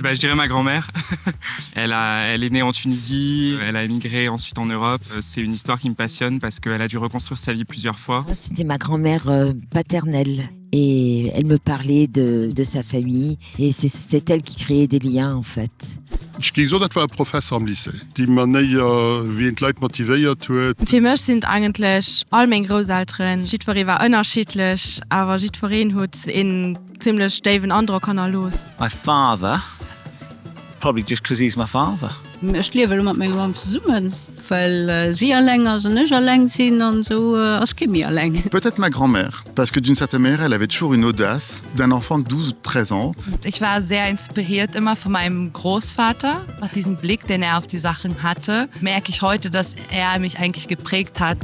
Je dirais ma grand-mère. Elle est née en Tunisie, elle a émigré ensuite en Europe. C'est une histoire qui me passionne parce qu'elle a dû reconstruire sa vie plusieurs fois. Moi, c'était ma grand-mère paternelle. Et elle me parlait de sa famille. Et c'est elle qui créait des liens, en fait. Ich ging so, das war ein Professor am Lycée, die man wie die Leute motiviert hat. Für mich sind eigentlich all meine Großeltern. Jeder war unterschiedlich, aber jeder hat in ziemlich steven anderen Kanal los. My father, probably just because he's my father. Ich lebe mit meiner Mama zusammen, weil sie allein sind, nicht allein sind und so als Kimi allein. Peut-être ma grand-mère, parce que d'une certaine manière, elle avait toujours une audace d'un enfant de 12 ou 13 ans. Ich war sehr inspiriert immer von meinem Großvater. Nach diesem Blick, den er auf die Sachen hatte, merke ich heute, dass er mich eigentlich geprägt hat.